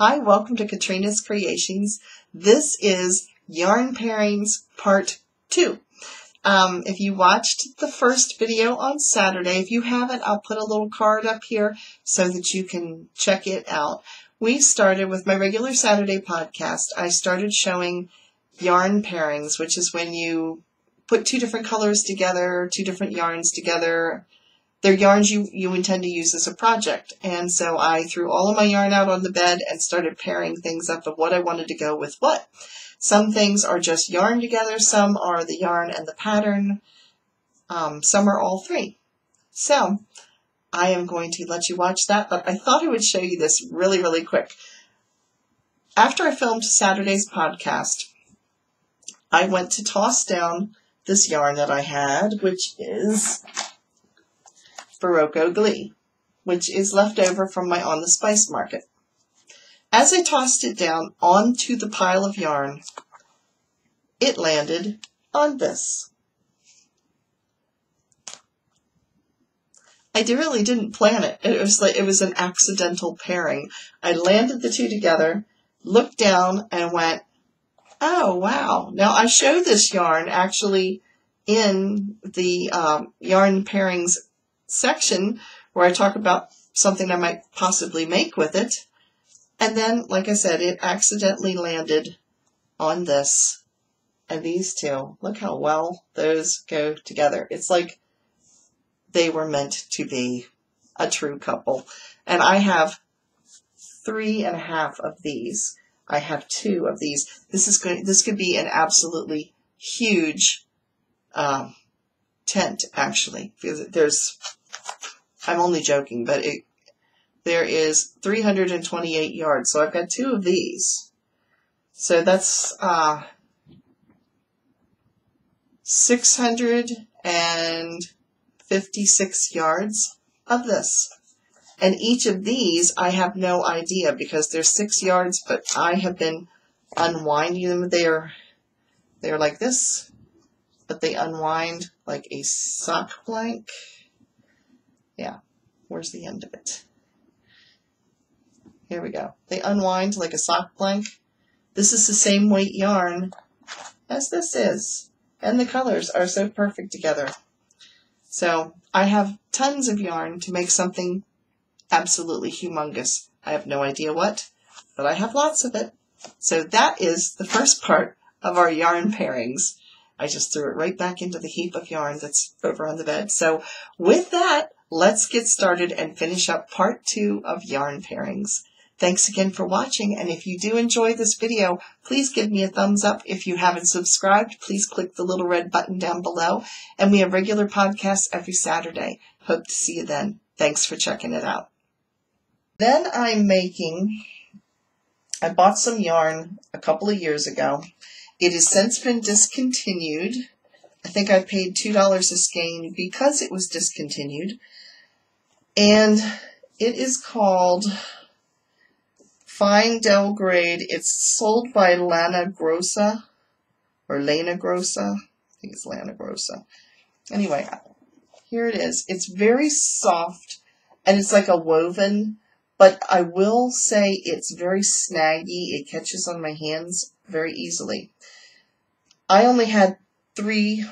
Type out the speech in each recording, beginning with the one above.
Hi, welcome to Katrina's Creations. This is Yarn Pairings Part 2. If you watched the first video on Saturday, if you haven't, I'll put a little card up here so that you can check it out. We started with my regular Saturday podcast. I started showing yarn pairings, which is when you put two different colors together, two different yarns together. They're yarns you intend to use as a project. And so I threw all of my yarn out on the bed and started pairing things up of what I wanted to go with what. Some things are just yarn together, some are the yarn and the pattern, some are all three. So I am going to let you watch that, but I thought I would show you this really, really quick. After I filmed Saturday's podcast, I went to toss down this yarn that I had, which is Barocco Glee, which is left over from my On the Spice Market. As I tossed it down onto the pile of yarn, it landed on this. I really didn't plan it. It was an accidental pairing. I landed the two together, looked down, and went, oh, wow. Now, I show this yarn actually in the yarn pairings section where I talk about something I might possibly make with it. And then, like I said, it accidentally landed on this and these two. Look how well those go together. It's like they were meant to be a true couple. And I have 3.5 of these. I have 2 of these. This could be an absolutely huge tent, actually, because I'm only joking, but there is 328 yards. So I've got 2 of these. So that's 656 yards of this. And each of these, I have no idea because there's 6 yards, but I have been unwinding them. They're like this, but they unwind like a sock blank. Yeah, where's the end of it? Here we go. They unwind like a sock blank. This is the same weight yarn as this is. And the colors are so perfect together. So I have tons of yarn to make something absolutely humongous. I have no idea what, but I have lots of it. So that is the first part of our yarn pairings. I just threw it right back into the heap of yarn that's over on the bed. So with that, let's get started and finish up part 2 of yarn pairings. Thanks again for watching, and if you do enjoy this video, please give me a thumbs up. If you haven't subscribed, please click the little red button down below, and we have regular podcasts every Saturday. Hope to see you then. Thanks for checking it out. Then I bought some yarn a couple of years ago. It has since been discontinued. I think I paid $2 a skein because it was discontinued. And it is called Fine Dell Grade. It's sold by Lana Grossa, or Lana Grossa. I think it's Lana Grossa. Anyway, here it is. It's very soft, and it's like a woven, but I will say it's very snaggy. It catches on my hands very easily. I only had 3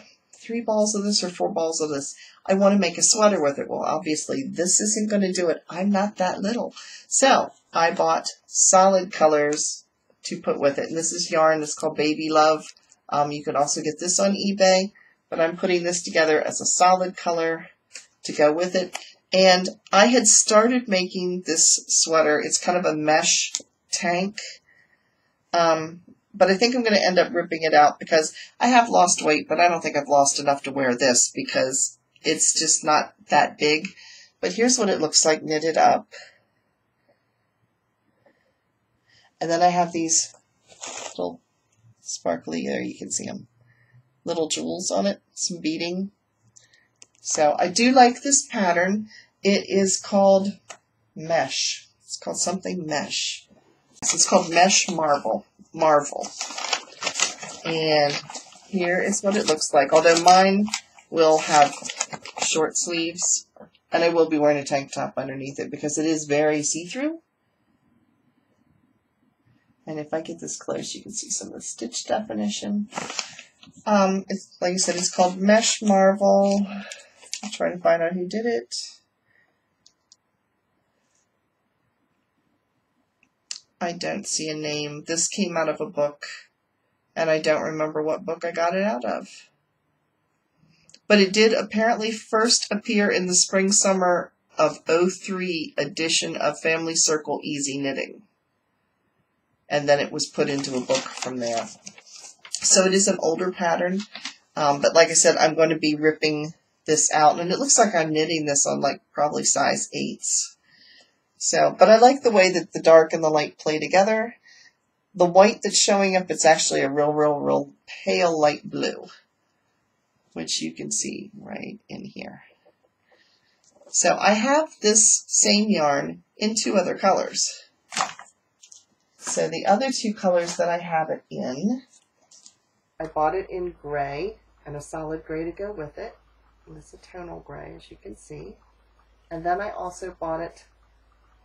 balls of this or 4 balls of this. I want to make a sweater with it. Well, obviously, this isn't going to do it. I'm not that little. So I bought solid colors to put with it. And this is yarn that's called Baby Love. You can also get this on eBay, but I'm putting this together as a solid color to go with it. And I had started making this sweater. It's kind of a mesh tank. But I think I'm going to end up ripping it out because I have lost weight, but I don't think I've lost enough to wear this because it's just not that big. But here's what it looks like knitted up. And then I have these little sparkly, there you can see them, little jewels on it, some beading. So I do like this pattern. It is called Mesh. It's called something Mesh. It's called Mesh Marvel. And here is what it looks like. Although mine will have short sleeves, and I will be wearing a tank top underneath it because it is very see-through. And if I get this close, you can see some of the stitch definition. It's, like I said, it's called Mesh Marvel. I'm trying to find out who did it. I don't see a name. This came out of a book, and I don't remember what book I got it out of. But it did apparently first appear in the spring-summer of '03 edition of Family Circle Easy Knitting. And then it was put into a book from there. So it is an older pattern, but like I said, I'm going to be ripping this out, and it looks like I'm knitting this on like probably size 8s. So, but I like the way that the dark and the light play together. The white that's showing up, it's actually a real pale light blue, which you can see right in here. So I have this same yarn in 2 other colors. So the other 2 colors that I have it in, I bought it in gray and a solid gray to go with it. And it's a tonal gray, as you can see. And then I also bought it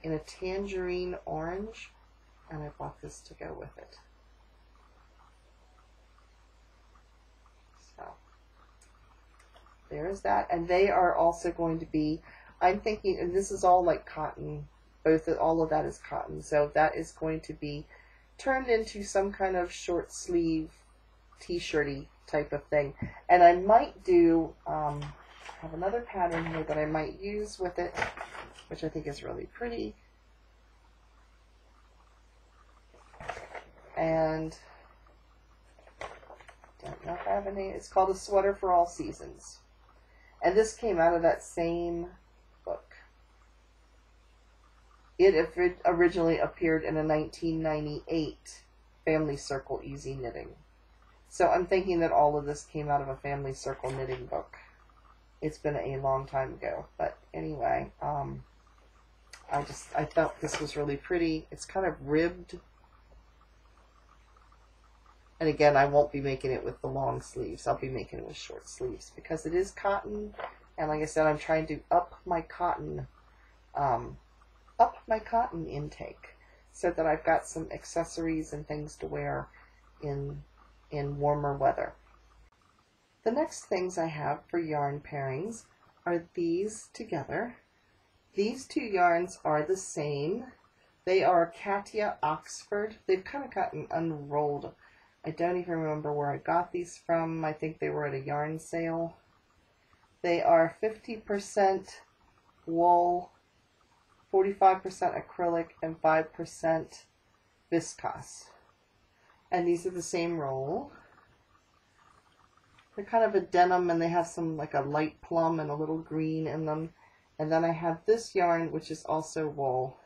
in a tangerine orange, and I bought this to go with it. So there is that. And they are also going to be, I'm thinking, and this is all like cotton, all of that is cotton, so that is going to be turned into some kind of short sleeve t-shirty type of thing. And I might do, have another pattern here that I might use with it, which I think is really pretty. And don't know if I have a name. It's called A Sweater for All Seasons. And this came out of that same book. It originally appeared in a 1998 Family Circle Easy Knitting. So I'm thinking that all of this came out of a Family Circle knitting book. It's been a long time ago, but anyway, I thought this was really pretty. It's kind of ribbed. And again, I won't be making it with the long sleeves. I'll be making it with short sleeves because it is cotton. And like I said, I'm trying to up my cotton intake so that I've got some accessories and things to wear in warmer weather. The next things I have for yarn pairings are these together. These 2 yarns are the same. They are Katia Oxford. They've kind of gotten unrolled. I don't even remember where I got these from. I think they were at a yarn sale. They are 50% wool, 45% acrylic, and 5% viscose. And these are the same roll. They're kind of a denim, and they have some like a light plum and a little green in them. And then I have this yarn, which is also wool,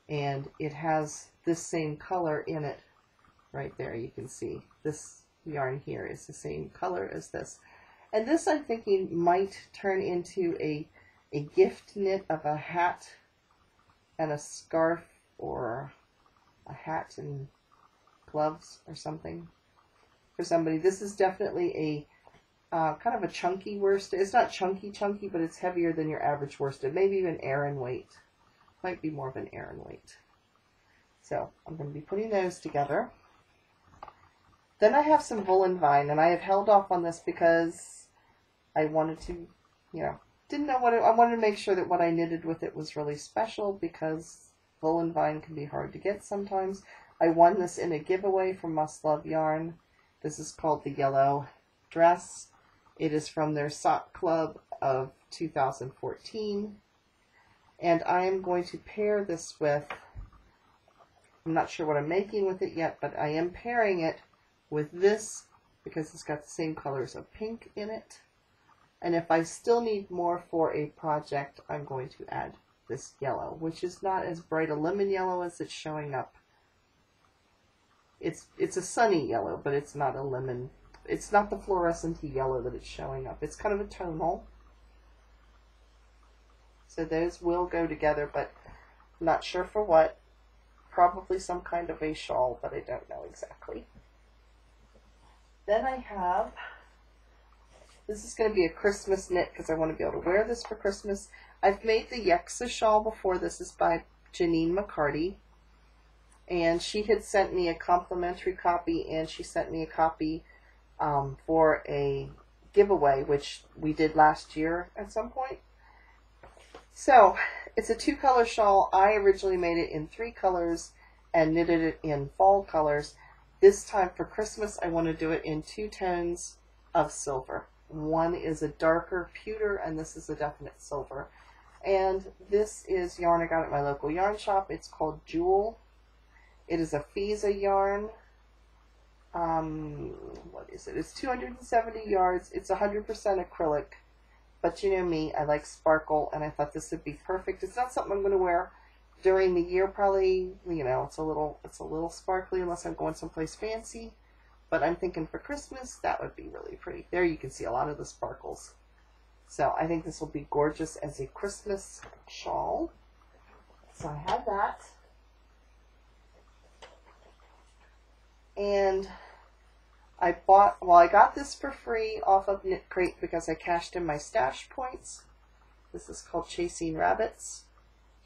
and it has this same color in it. Right there, you can see this yarn here is the same color as this. And this, I'm thinking, might turn into a gift knit of a hat and a scarf, or a hat and gloves or something for somebody. This is definitely a kind of a chunky worsted. It's not chunky, but it's heavier than your average worsted. Maybe even Aran weight. Might be more of an Aran weight. So I'm going to be putting those together. Then I have some Woolen Vine, and I have held off on this because I wanted to, didn't know what I wanted to make sure that what I knitted with it was really special, because Woolen Vine can be hard to get sometimes. I won this in a giveaway from Must Love Yarn. This is called the Yellow Dress. It is from their Sock Club of 2014. And I am going to pair this with, I'm not sure what I'm making with it yet, but I am pairing it with this because it's got the same colors of pink in it. And if I still need more for a project, I'm going to add this yellow, which is not as bright a lemon yellow as it's showing up. It's a sunny yellow, but it's not a lemon. It's not the fluorescent yellow that it's showing up. It's kind of a tonal. So those will go together, but I'm not sure for what. Probably some kind of a shawl, but I don't know exactly. Then I have, this is going to be a Christmas knit because I want to be able to wear this for Christmas. I've made the Yexa shawl before. This is by Janine McCarty. and she had sent me a complimentary copy, and she sent me a copy for a giveaway, which we did last year at some point. So it's a 2-color shawl. I originally made it in 3 colors and knitted it in fall colors. This time for Christmas, I want to do it in 2 tones of silver. One is a darker pewter, and this is a definite silver. And this is yarn I got at my local yarn shop. It's called Jewel. It is a Fisa yarn. What is it? It's 270 yards. It's 100% acrylic. But you know me, I like sparkle, and I thought this would be perfect. It's not something I'm going to wear during the year, probably. You know, it's a little sparkly unless I'm going someplace fancy. But I'm thinking for Christmas, that would be really pretty. There you can see a lot of the sparkles. So I think this will be gorgeous as a Christmas shawl. So I have that. And I got this for free off of Knit Crate because I cashed in my stash points. This is called Chasing Rabbits.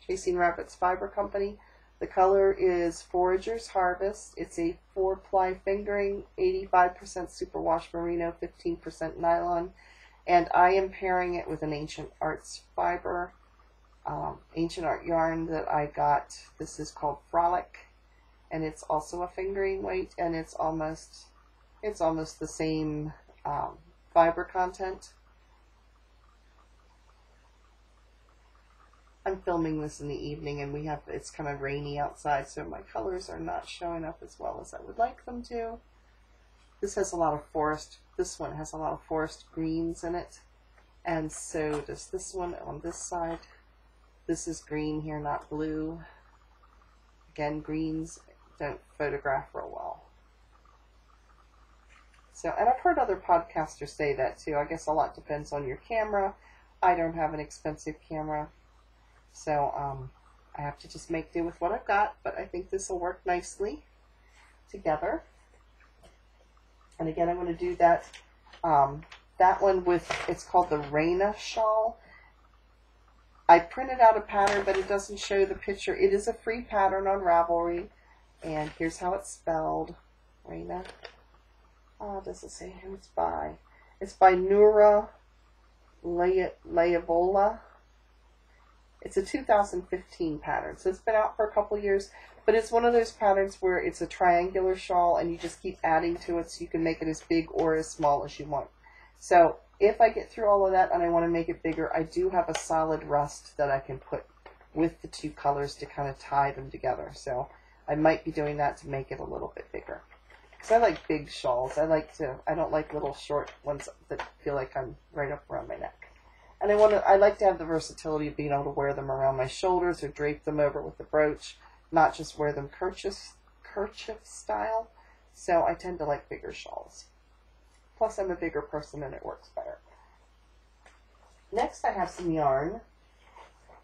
Chasing Rabbits Fiber Company. The color is Forager's Harvest. It's a 4-ply fingering, 85% superwash merino, 15% nylon. And I am pairing it with an Ancient Arts fiber, Ancient Art yarn that I got. This is called Frolic, and it's also a fingering weight, and it's almost the same fiber content. I'm filming this in the evening, and it's kind of rainy outside, so my colors are not showing up as well as I would like them to. This has a lot of forest. This one has a lot of forest greens in it, and so does this one on this side. This is green here, not blue. Again, greens don't photograph real well. So, and I've heard other podcasters say that too. I guess a lot depends on your camera. I don't have an expensive camera, so I have to just make do with what I've got, but I think this will work nicely together. And again, I'm going to do that one with, it's called the Raina shawl. I printed out a pattern, but it doesn't show the picture. It is a free pattern on Ravelry, and here's how it's spelled. Raina. Does it say who it's by? It's by Nura Layavola. It's a 2015 pattern, so it's been out for a couple years, but it's one of those patterns where it's a triangular shawl and you just keep adding to it so you can make it as big or as small as you want. So if I get through all of that and I want to make it bigger, I do have a solid rust that I can put with the 2 colors to kind of tie them together. So I might be doing that to make it a little bit bigger. Because I like big shawls. I don't like little short ones that feel like I'm right up around my neck. And I like to have the versatility of being able to wear them around my shoulders or drape them over with a brooch, not just wear them kerchief style. So I tend to like bigger shawls. Plus I'm a bigger person and it works better. Next I have some yarn.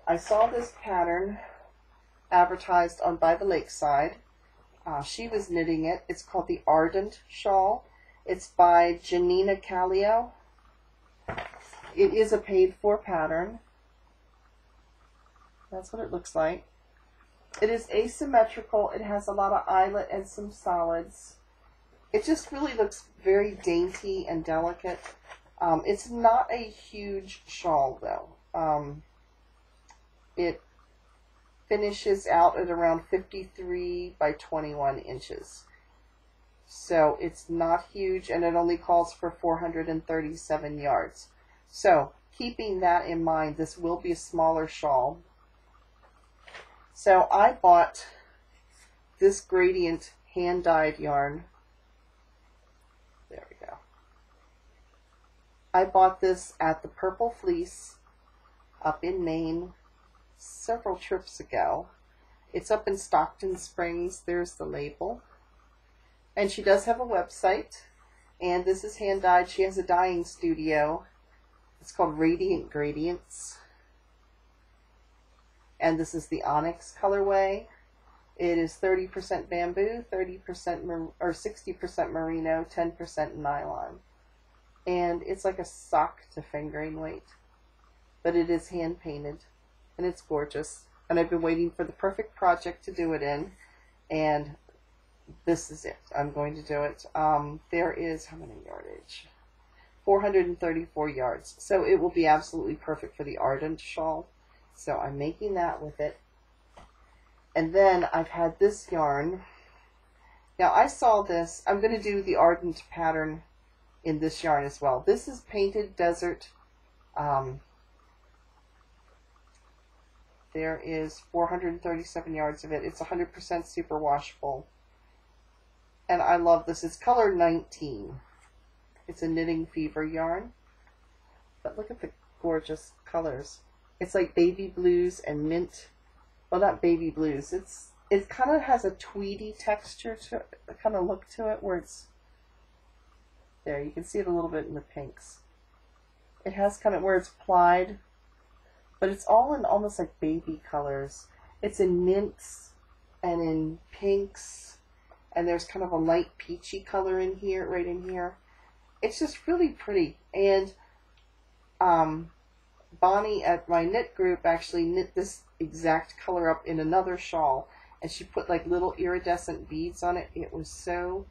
I saw this pattern advertised on By the Lakeside. She was knitting it. It's called the Ardent Shawl. It's by Janina Callio. It is a paid-for pattern. That's what it looks like. It is asymmetrical. It has a lot of eyelet and some solids. It just really looks very dainty and delicate. It's not a huge shawl, though. It finishes out at around 53 by 21 inches. So it's not huge, and it only calls for 437 yards. So keeping that in mind, this will be a smaller shawl. So I bought this gradient hand-dyed yarn. There we go. I bought this at the Purple Fleece up in Maine several trips ago. It's up in Stockton Springs. There's the label. And she does have a website. And this is hand-dyed. She has a dyeing studio. It's called Radiant Gradients. And this is the Onyx colorway. It is 30% bamboo, 60% merino, 10% nylon. And it's like a sock to fingering weight. But it is hand painted. And it's gorgeous. And I've been waiting for the perfect project to do it in. and this is it. I'm going to do it. There is, how many yardage? 434 yards. So it will be absolutely perfect for the Ardent shawl. So I'm making that with it. And then I've had this yarn. Now I saw this. I'm going to do the Ardent pattern in this yarn as well. This is Painted Desert. There is 437 yards of it. It's 100% superwashable. And I love this. It's color 19. It's a Knitting Fever yarn. But look at the gorgeous colors. It's like baby blues and mint. Well, not baby blues. It kind of has a tweedy texture to it, kind of look to it, where it's there. You can see it a little bit in the pinks. It has kind of where it's plied, but it's all in almost like baby colors. It's in mints and in pinks, and there's kind of a light peachy color in here, right in here. It's just really pretty. And Bonnie at my knit group actually knit this exact color up in another shawl, and she put like little iridescent beads on it. It was so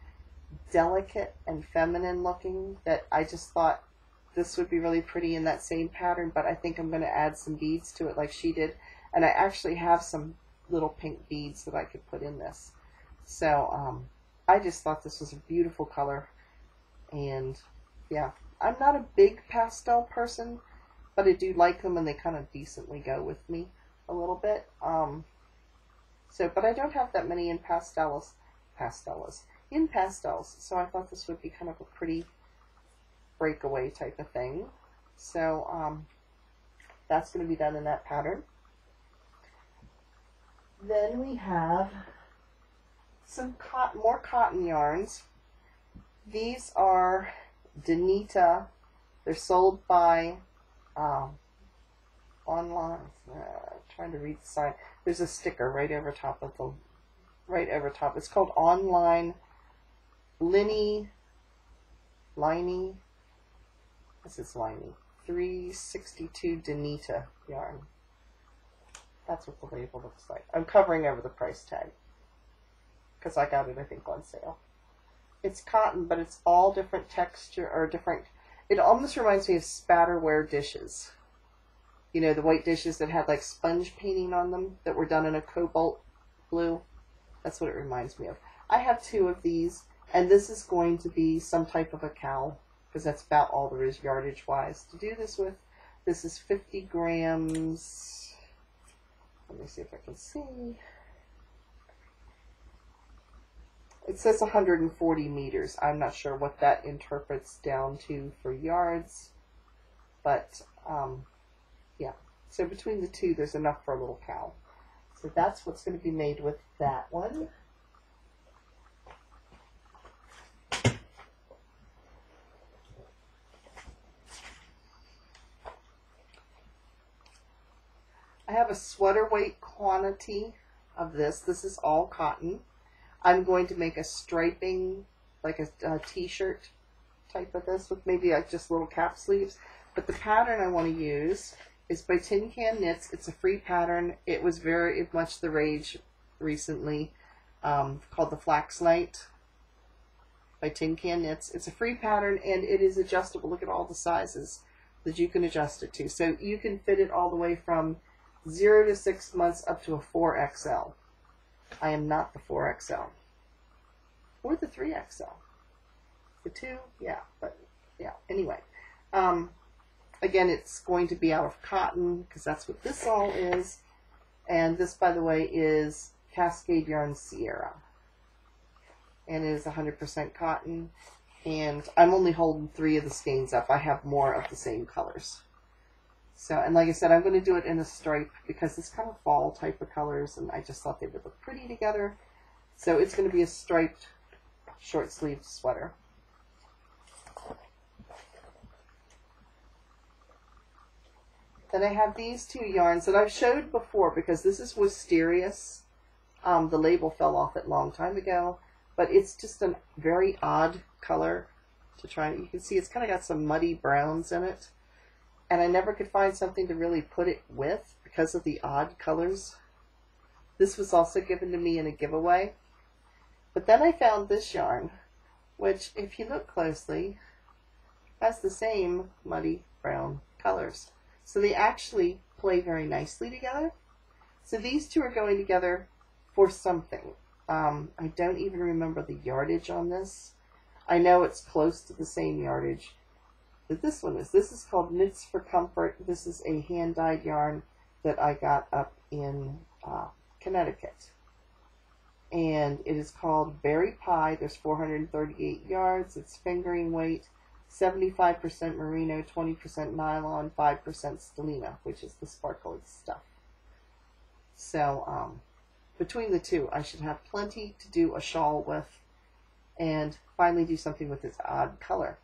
delicate and feminine looking that I just thought this would be really pretty in that same pattern, but I think I'm going to add some beads to it like she did. And I actually have some little pink beads that I could put in this. So I just thought this was a beautiful color. And yeah, I'm not a big pastel person, but I do like them, and they kind of decently go with me a little bit. But I don't have that many in pastels, so I thought this would be kind of a pretty breakaway type of thing. So that's going to be done in that pattern. Then we have some more cotton yarns. These are Danita. They're sold by online. Trying to read the sign. There's a sticker right over top of the It's called Online Liney. This is Liney. 362 Danita yarn. That's what the label looks like. I'm covering over the price tag because I got it, I think, on sale. It's cotton, but it's all different texture, or different. It almost reminds me of spatterware dishes. You know, the white dishes that had like sponge painting on them that were done in a cobalt blue. That's what it reminds me of. I have 2 of these, and this is going to be some type of a cowl, because that's about all there is yardage wise to do this with. This is 50 grams. Let me see if I can see. It says 140 meters. I'm not sure what that interprets down to for yards, but yeah. So between the 2, there's enough for a little cowl. So that's what's going to be made with that one. I have a sweater weight quantity of this. This is all cotton. I'm going to make a striping, like a t-shirt type of this, with maybe like just little cap sleeves. But the pattern I want to use is by Tin Can Knits. It's a free pattern. It was very much the rage recently, called the Flax Night by Tin Can Knits. It's a free pattern, and it is adjustable. Look at all the sizes that you can adjust it to. So you can fit it all the way from 0 to 6 months up to a 4XL. I am not the 4XL. Or the 3XL. The 2, yeah, but yeah, anyway. Again, it's going to be out of cotton, because that's what this all is. And this, by the way, is Cascade Yarn Sierra. And it is 100% cotton. And I'm only holding 3 of the skeins up. I have more of the same colors. So, and like I said, I'm going to do it in a stripe because it's kind of fall type of colors, and I just thought they would look pretty together. So it's going to be a striped short sleeved sweater. Then I have these 2 yarns that I've showed before, because this is Wisterious. The label fell off it a long time ago, but it's just a very odd color to try. You can see it's kind of got some muddy browns in it. And I never could find something to really put it with because of the odd colors. This was also given to me in a giveaway. But then I found this yarn, which, if you look closely, has the same muddy brown colors. So they actually play very nicely together. So these two are going together for something. I don't even remember the yardage on this. I know it's close to the same yardage that this one is. This is called Knits for Comfort. This is a hand-dyed yarn that I got up in Connecticut. And it is called Berry Pie. There's 438 yards. It's fingering weight, 75% merino, 20% nylon, 5% stellina, which is the sparkly stuff. So between the two, I should have plenty to do a shawl with and finally do something with this odd color.